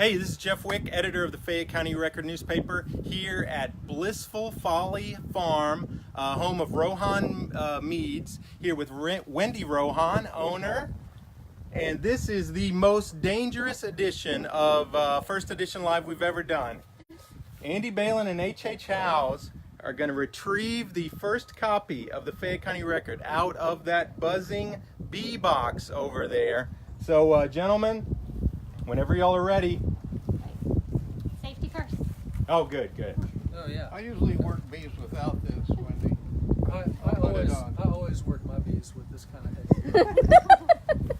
Hey, this is Jeff Wick, editor of the Fayette County Record newspaper, here at Blissful Folly Farm, home of Rohan Meadery, here with Wendy Rohan, owner. And this is the most dangerous edition of First Edition Live we've ever done. Andy Balin and H.H. Howes are going to retrieve the first copy of the Fayette County Record out of that buzzing bee box over there. So, gentlemen, whenever y'all are ready. Safety first. Oh, good, good. Oh yeah. I usually work bees without this, Wendy. I always work my bees with this kind of hay.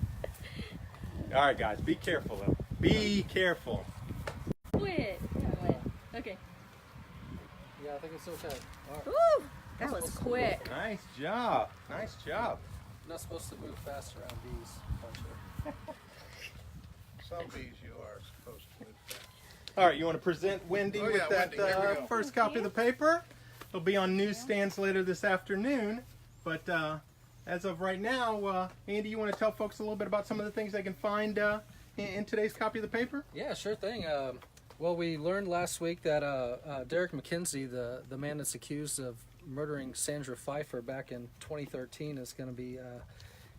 All right, guys, be careful though. Be careful. Quit. Okay. Yeah, I think it's okay. All right. Woo! That was quick. Nice job. Nice job. Not supposed to move fast around bees. Some bees you are supposed to move fast. All right, you want to present Wendy Oh, with yeah, that Wendy, here we go. first copy of the paper? It'll be on newsstands later this afternoon. But as of right now, Andy, you want to tell folks a little bit about some of the things they can find in today's copy of the paper? Yeah, sure thing. Well, we learned last week that Derek McKenzie, the man that's accused of murdering Sandra Pfeiffer back in 2013, is going to be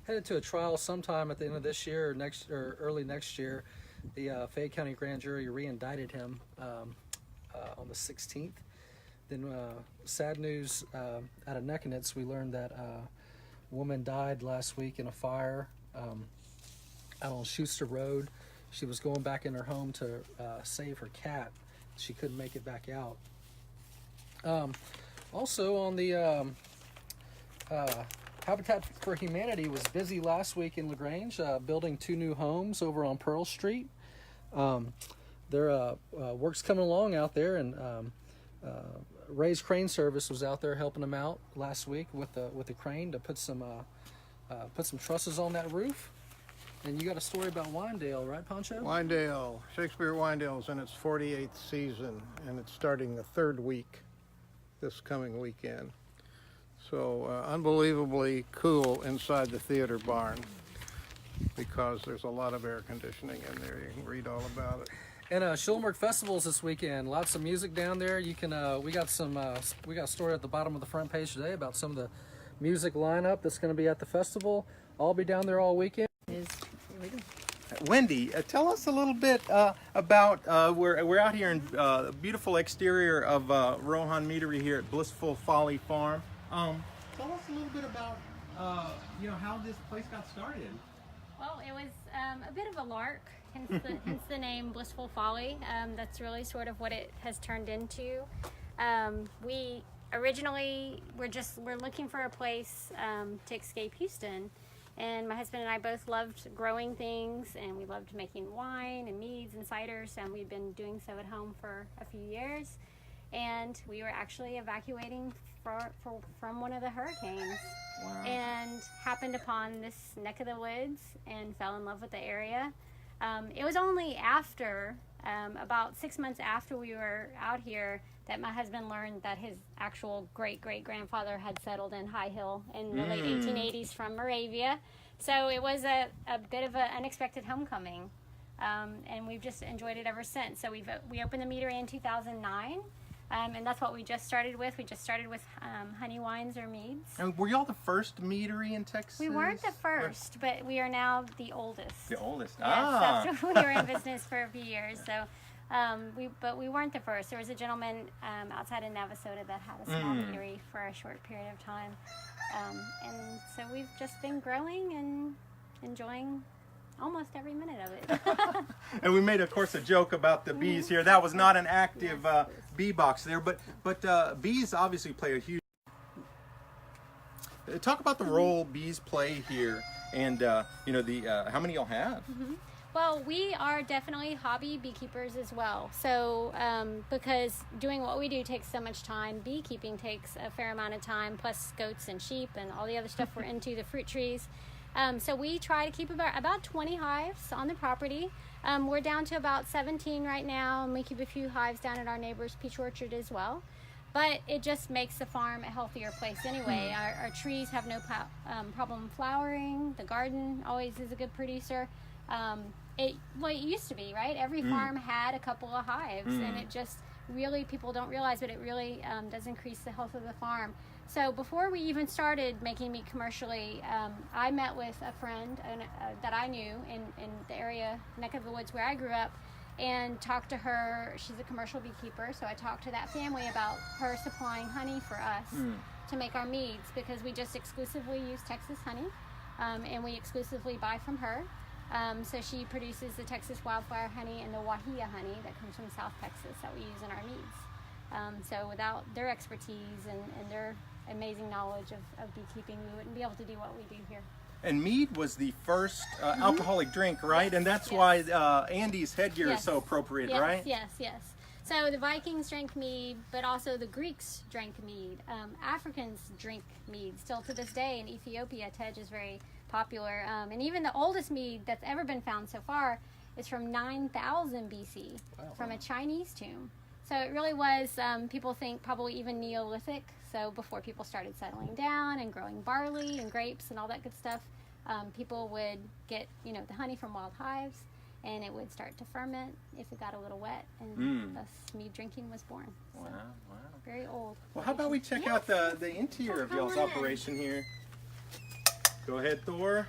headed to a trial sometime at the end of this year or early next year. The Fayette County grand jury re-indicted him on the 16th. Then sad news out of Neckanitz, we learned that a woman died last week in a fire out on Schuster Road. She was going back in her home to save her cat. She couldn't make it back out. Also on the Habitat for Humanity was busy last week in Grange, building 2 new homes over on Pearl Street. Their work's coming along out there, and Ray's Crane Service was out there helping them out last week with the crane to put some trusses on that roof. And you got a story about Winedale, right, Poncho? Winedale, Shakespeare Winedale's in its 48th season, and it's starting the 3rd week this coming weekend. So unbelievably cool inside the theater barn, because there's a lot of air conditioning in there. You can read all about it. And Schulenburg Festival's this weekend. Lots of music down there. You can we got a story at the bottom of the front page today about some of the music lineup that's going to be at the festival. I'll be down there all weekend. Wendy, tell us a little bit about we're out here in the beautiful exterior of Rohan Meadery here at Blissful Folly Farm. Tell us a little bit about how this place got started. Well, it was a bit of a lark, hence the name Blissful Folly. That's really sort of what it has turned into. We originally we're looking for a place to escape Houston. And my husband and I both loved growing things, and we loved making wine and meads and ciders, and we'd been doing so at home for a few years. And we were actually evacuating from one of the hurricanes. Wow. And happened upon this neck of the woods and fell in love with the area. It was only after, about 6 months after we were out here, that my husband learned that his actual great-great-grandfather had settled in High Hill in the late 1880s from Moravia. So it was a bit of an unexpected homecoming, and we've just enjoyed it ever since. So we opened the meadery in 2009, and that's what we just started with. We just started with honey wines or meads. And were y'all the first meadery in Texas? We weren't the first, but we are now the oldest. The oldest. Yes, after we were in business for a few years. So. But we weren't the first. There was a gentleman outside of Navasota that had a small meadery for a short period of time. And so we've just been growing and enjoying almost every minute of it. And we made, of course, a joke about the bees here. That was not an active bee box there, but bees obviously play a huge... Talk about the role bees play here, and how many y'all have? Mm-hmm. Well, we are definitely hobby beekeepers as well. So because doing what we do takes so much time, beekeeping takes a fair amount of time, plus goats and sheep and all the other stuff we're into, the fruit trees. So we try to keep about 20 hives on the property. We're down to about 17 right now, and we keep a few hives down at our neighbor's peach orchard as well. But it just makes the farm a healthier place anyway. Our trees have no problem flowering. The garden always is a good producer. it used to be, right? Every farm had a couple of hives, and it just really, people don't realize, but it really does increase the health of the farm. So before we even started making meat commercially, I met with a friend that I knew in the area, neck of the woods where I grew up, and talked to her. She's a commercial beekeeper, so I talked to that family about her supplying honey for us to make our meads, because we just exclusively use Texas honey, and we exclusively buy from her. So she produces the Texas wildfire honey and the Wahia honey that comes from South Texas that we use in our meads. So without their expertise and their amazing knowledge of beekeeping, we wouldn't be able to do what we do here. And mead was the first alcoholic drink, right? And that's why Andy's headgear is so appropriate, right? Yes. So the Vikings drank mead, but also the Greeks drank mead. Africans drink mead still to this day. In Ethiopia, Tej is very popular. And even the oldest mead that's ever been found so far is from 9000 BC, from a Chinese tomb. So it really was, people think, probably even Neolithic. So before people started settling down and growing barley and grapes and all that good stuff, people would get, the honey from wild hives, and it would start to ferment if it got a little wet, and thus mead drinking was born. So, Wow. very old. Well, how about we check out the interior of y'all's operation here? Go ahead, Thor.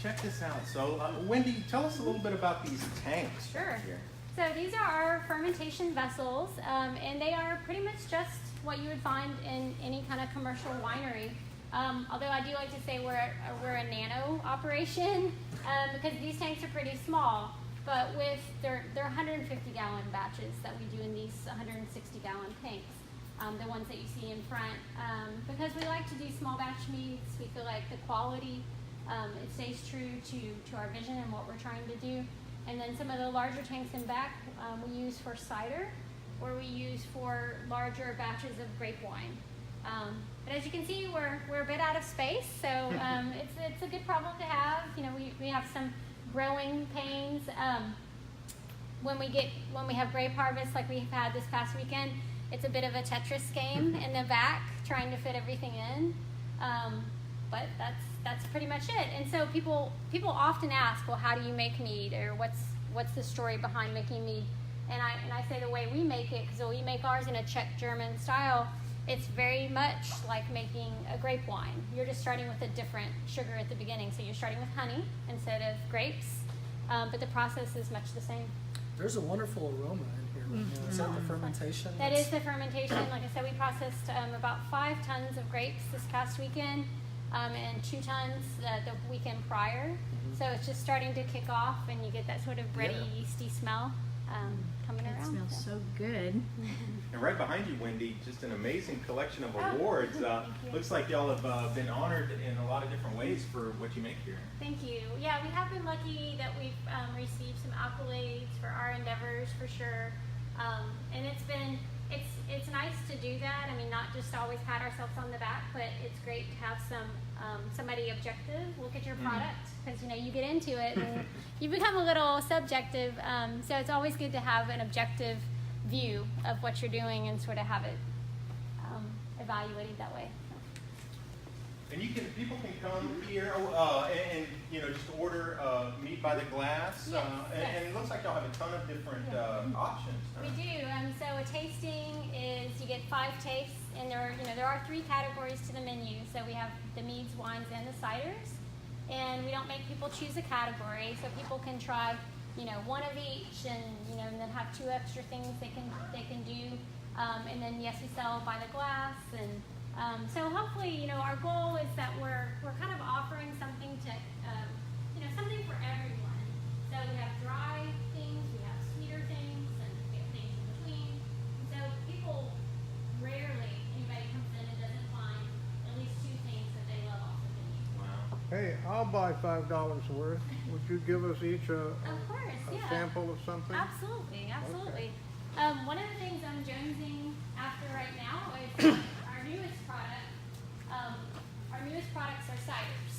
Check this out. So, Wendy, tell us a little bit about these tanks. Sure. Here. So these are our fermentation vessels, and they are pretty much just what you would find in any kind of commercial winery. Although I do like to say we're a nano operation, because these tanks are pretty small. But they're 150-gallon batches that we do in these 160-gallon tanks, the ones that you see in front. Because we like to do small batch meats, we feel like the quality, it stays true to our vision and what we're trying to do. And then some of the larger tanks in back we use for cider, or we use for larger batches of grape wine. But as you can see, we're a bit out of space, so it's a good problem to have. We have some growing pains. When we have grape harvest like we've had this past weekend, it's a bit of a Tetris game in the back, trying to fit everything in. But that's pretty much it. And so people often ask, well, how do you make mead, or what's the story behind making mead? And I say the way we make it, because we make ours in a Czech German style, it's very much like making a grape wine. You're just starting with a different sugar at the beginning. So you're starting with honey instead of grapes, but the process is much the same. There's a wonderful aroma in here right now. Is that the fermentation? That is the fermentation. Like I said, we processed about 5 tons of grapes this past weekend, and 2 tons the weekend prior. So it's just starting to kick off, and you get that sort of bready, yeasty smell coming around. It smells so good. And right behind you, Wendy, just an amazing collection of awards. Looks like y'all have been honored in a lot of different ways for what you make here. Thank you. Yeah, we have been lucky that we've received some accolades for our endeavors, for sure. And it's nice to do that. I mean, not just always pat ourselves on the back, but it's great to have somebody objective look at your product, because you get into it and you become a little subjective. So it's always good to have an objective view of what you're doing and sort of have it evaluated that way. And people can come here and just order meat by the glass. Yes, and it looks like y'all have a ton of different options. Huh? We do. So a tasting is, you get 5 tastes, and there are 3 categories to the menu. So we have the meads, wines, and the ciders. And we don't make people choose a category, so people can try, one of each, and then have 2 extra things they can do. And then yes, we sell by the glass, and so hopefully, our goal is that we're kind of offering something to, something for everyone. So we have dry things, we have sweeter things, and we have things in between. So people, rarely anybody comes in and doesn't find at least 2 things that they love off of the menu. Wow. Hey, I'll buy $5 worth. Would you give us each a sample of something? Absolutely. One of the things I'm jonesing after right now is our newest product. Our newest products are ciders.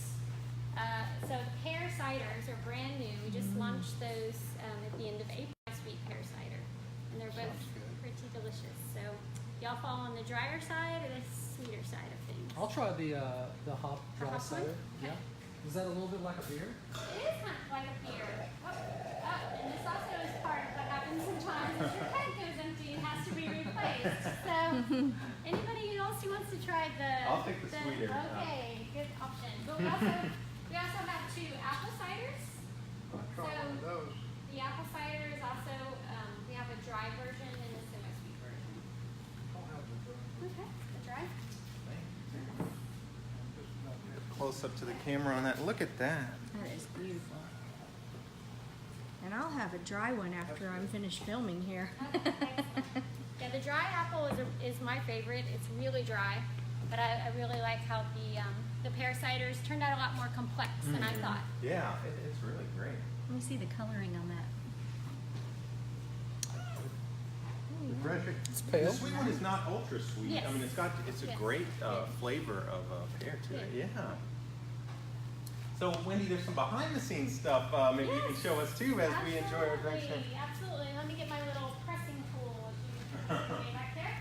So the pear ciders are brand new. We just launched those at the end of April. Sweet pear cider, and they're both pretty delicious. So y'all fall on the drier side or the sweeter side of things? I'll try the hop dry hop one? cider. Okay. Yeah. Is that a little bit like a beer? It is kind of like a beer. And this also is part of what happens sometimes. If your keg goes empty, it has to be replaced. So, anybody else who wants to try the... I'll take the sweeter. Okay, good option. But we also have 2 apple ciders. I'll try one of those. The apple cider is also, we have a dry version and a semi-sweet version. I'll have the dry. Okay, the dry. Close up to the camera on that. Look at that. That is beautiful. And I'll have a dry one after I'm finished filming here. Okay, excellent. Yeah, the dry apple is my favorite. It's really dry, but I really like how the pear ciders turned out a lot more complex than I thought. Yeah, it's really great. Let me see the coloring on that. Refreshing. It's The pale. sweet one is not ultra sweet. Yes. I mean, it's a Yes. great Yes. flavor of pear to it. Yeah. Yeah. So Wendy, there's some behind the scenes stuff. Maybe you can Yes. show us too as we enjoy our drinks. Absolutely, absolutely. Let me get my little pressing tool way back there.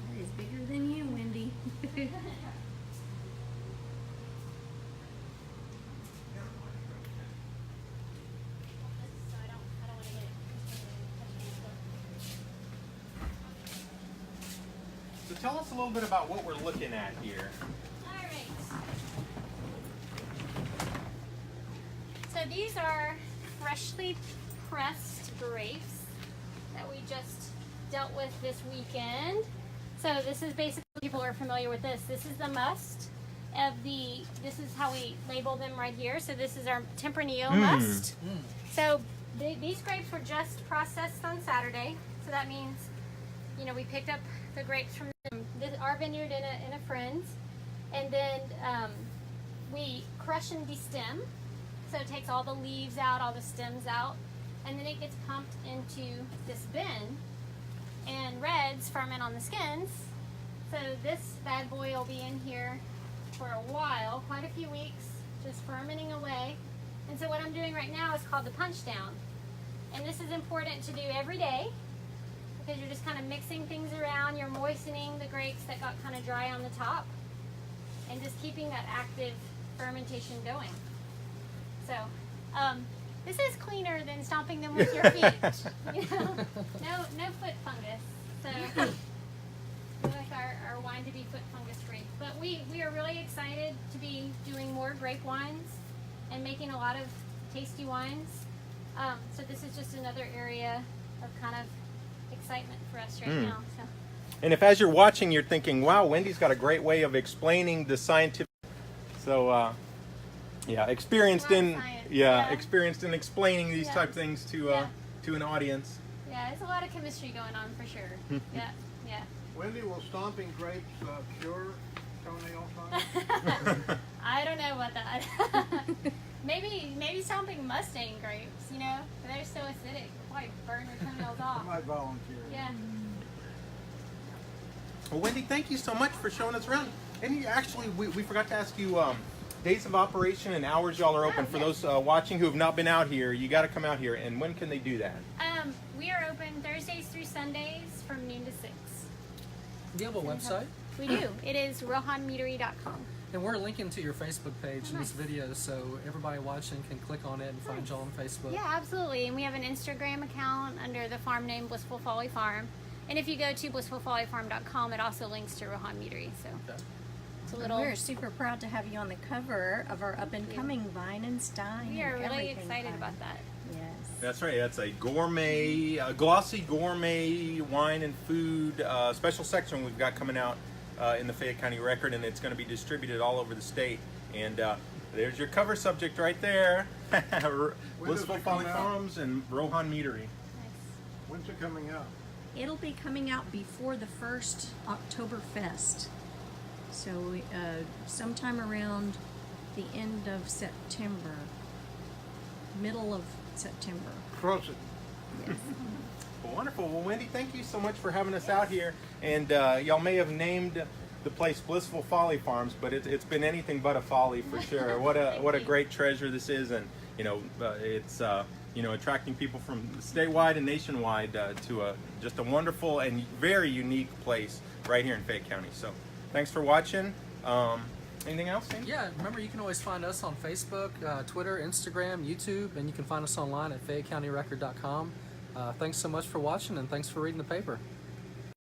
That is bigger than you, Wendy. So I don't want to get it. So tell us a little bit about what we're looking at here. All right. So these are freshly pressed grapes that we just dealt with this weekend. So this is basically, people are familiar with this. This is the must of this is how we label them right here. So this is our Tempranillo must. So these grapes were just processed on Saturday. So that means, we picked up the grapes from our vineyard in a friend's, and then we crush and destem. So it takes all the leaves out, all the stems out, and then it gets pumped into this bin, and reds ferment on the skins. So this bad boy will be in here for a while, quite a few weeks, just fermenting away. And so what I'm doing right now is called the punch down. And this is important to do every day because you're just kind of mixing things around. You're moistening the grapes that got kind of dry on the top and just keeping that active fermentation going. So this is cleaner than stomping them with your feet. No foot fungus. So we like our wine to be foot fungus free. But we are really excited to be doing more grape wines and making a lot of tasty wines. So this is just another area of kind of excitement for us right now. So. And if as you're watching, you're thinking, wow, Wendy's got a great way of explaining the scientific. So, experienced in Science, experienced in explaining these Yeah. type of things to an audience. Yeah, there's a lot of chemistry going on for sure. Yeah. Wendy, will stomping grapes cure toenail fungus? I don't know about that. maybe stomping Mustang grapes, they're so acidic, probably burn your toenails I off. might volunteer. Yeah. Well, Wendy, thank you so much for showing us around. And actually, we forgot to ask you days of operation and hours y'all are open. Oh, For yes. those watching who have not been out here, you got to come out here. And when can they do that? We are open Thursdays through Sundays from noon to 6. Do you have a website? We do. It is rohanmeadery.com. And we're linking to your Facebook page in this Nice. video, so everybody watching can click on it and find y'all on Facebook. Yeah, absolutely. And we have an Instagram account under the farm name Blissful Folly Farm. And if you go to blissfulfollyfarm.com, it also links to Rohan Meadery. So Okay. it's a And little. we're super proud to have you on the cover of our up-and-coming Vine and Stein. We are and really everything excited Vine. about that. Yes. That's right. That's a gourmet, glossy gourmet wine and food special section we've got coming out in the Fayette County Record, and it's going to be distributed all over the state. And there's your cover subject right there. Blissful it Folly come out? Farms and Rohan Meadery. Nice. When's it coming out? It'll be coming out before the first Oktoberfest. So sometime around the end of September, middle of September. Cross it. Yes. Well, wonderful. Well, Wendy, thank you so much for having us out here. And y'all may have named the place Blissful Folly Farms, but it's been anything but a folly for sure. What a great treasure this is, and it's attracting people from statewide and nationwide to just a wonderful and very unique place right here in Fayette County. So thanks for watching. Anything else, Sam? Yeah, remember you can always find us on Facebook, Twitter, Instagram, YouTube, and you can find us online at FayetteCountyRecord.com. Thanks so much for watching, and thanks for reading the paper.